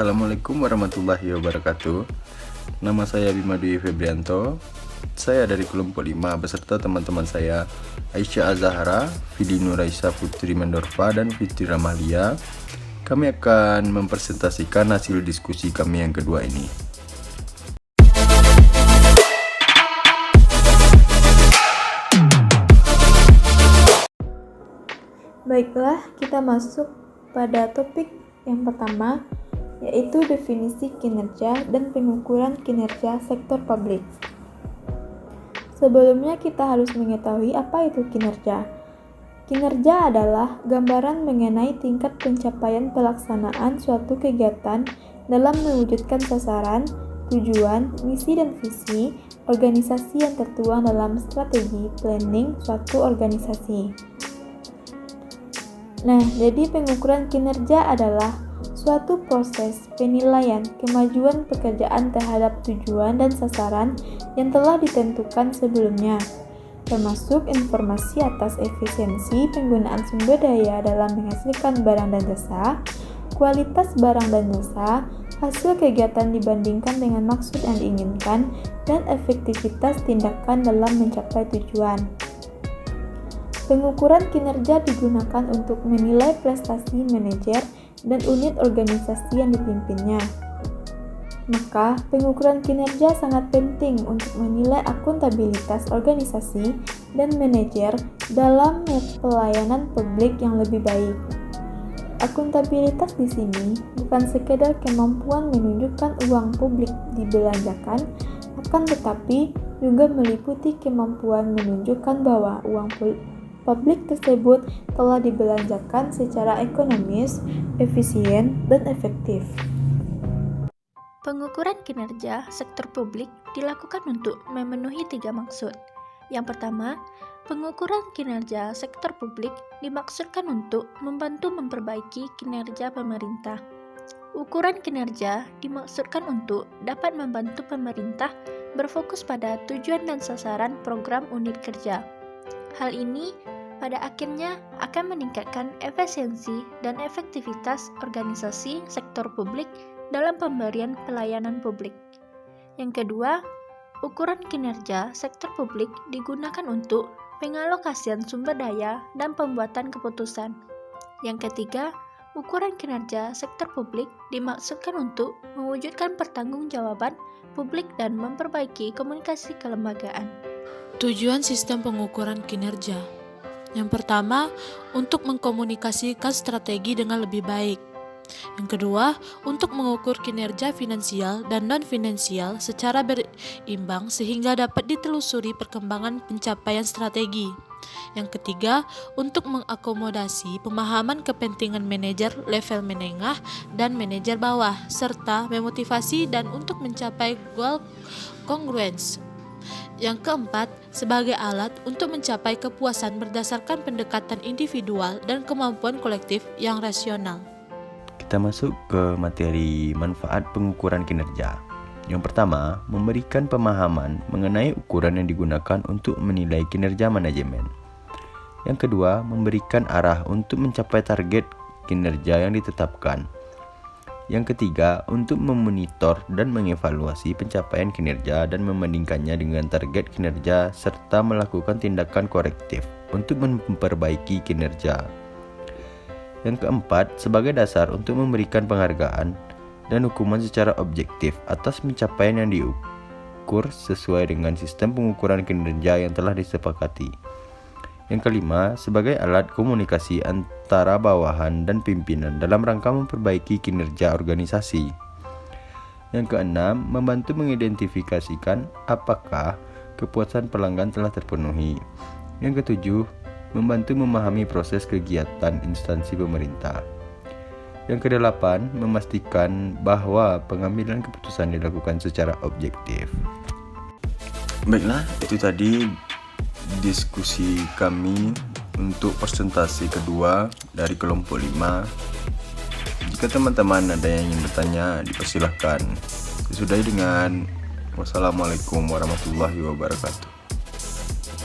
Assalamualaikum warahmatullahi wabarakatuh. Nama saya Bima Dwi Febrianto. Saya dari kelompok 5 beserta teman-teman saya Aisyah Azahra, Fidi Nuraisa Putri Mendorfa, dan Fitri Ramalia. Kami akan mempresentasikan hasil diskusi kami yang kedua ini. Baiklah, kita masuk pada topik yang pertama, yaitu definisi kinerja dan pengukuran kinerja sektor publik. Sebelumnya kita harus mengetahui apa itu kinerja. Kinerja adalah gambaran mengenai tingkat pencapaian pelaksanaan suatu kegiatan dalam mewujudkan sasaran, tujuan, misi dan visi organisasi yang tertuang dalam strategi planning suatu organisasi. Nah, jadi pengukuran kinerja adalah suatu proses penilaian kemajuan pekerjaan terhadap tujuan dan sasaran yang telah ditentukan sebelumnya, termasuk informasi atas efisiensi penggunaan sumber daya dalam menghasilkan barang dan jasa, kualitas barang dan jasa, hasil kegiatan dibandingkan dengan maksud yang diinginkan, dan efektivitas tindakan dalam mencapai tujuan. Pengukuran kinerja digunakan untuk menilai prestasi manajer dan unit organisasi yang dipimpinnya. Maka, pengukuran kinerja sangat penting untuk menilai akuntabilitas organisasi dan manajer dalam pelayanan publik yang lebih baik. Akuntabilitas di sini bukan sekedar kemampuan menunjukkan uang publik dibelanjakan, akan tetapi juga meliputi kemampuan menunjukkan bahwa uang publik tersebut telah dibelanjakan secara ekonomis, efisien, dan efektif. Pengukuran kinerja sektor publik dilakukan untuk memenuhi 3 maksud. Yang pertama, pengukuran kinerja sektor publik dimaksudkan untuk membantu memperbaiki kinerja pemerintah. Ukuran kinerja dimaksudkan untuk dapat membantu pemerintah berfokus pada tujuan dan sasaran program unit kerja. Hal ini pada akhirnya akan meningkatkan efisiensi dan efektivitas organisasi sektor publik dalam pemberian pelayanan publik. Yang kedua, ukuran kinerja sektor publik digunakan untuk pengalokasian sumber daya dan pembuatan keputusan. Yang ketiga, ukuran kinerja sektor publik dimaksudkan untuk mewujudkan pertanggungjawaban publik dan memperbaiki komunikasi kelembagaan. Tujuan sistem pengukuran kinerja. Yang pertama, untuk mengkomunikasikan strategi dengan lebih baik. Yang kedua, untuk mengukur kinerja finansial dan non-finansial secara berimbang sehingga dapat ditelusuri perkembangan pencapaian strategi. Yang ketiga, untuk mengakomodasi pemahaman kepentingan manajer level menengah dan manajer bawah, serta memotivasi dan untuk mencapai goal congruence. Yang keempat, sebagai alat untuk mencapai kepuasan berdasarkan pendekatan individual dan kemampuan kolektif yang rasional. Kita masuk ke materi manfaat pengukuran kinerja. Yang pertama, memberikan pemahaman mengenai ukuran yang digunakan untuk menilai kinerja manajemen. Yang kedua, memberikan arah untuk mencapai target kinerja yang ditetapkan. Yang ketiga, untuk memonitor dan mengevaluasi pencapaian kinerja dan membandingkannya dengan target kinerja serta melakukan tindakan korektif untuk memperbaiki kinerja. Yang keempat, sebagai dasar untuk memberikan penghargaan dan hukuman secara objektif atas pencapaian yang diukur sesuai dengan sistem pengukuran kinerja yang telah disepakati. Yang kelima, sebagai alat komunikasi antara bawahan dan pimpinan dalam rangka memperbaiki kinerja organisasi. Yang keenam, membantu mengidentifikasikan apakah kepuasan pelanggan telah terpenuhi. Yang ketujuh, membantu memahami proses kegiatan instansi pemerintah. Yang kedelapan, memastikan bahwa pengambilan keputusan dilakukan secara objektif. Baiklah, itu tadi diskusi kami untuk presentasi kedua dari kelompok 5. Jika teman-teman ada yang ingin bertanya, dipersilahkan. Disudahi dengan wassalamualaikum warahmatullahi wabarakatuh.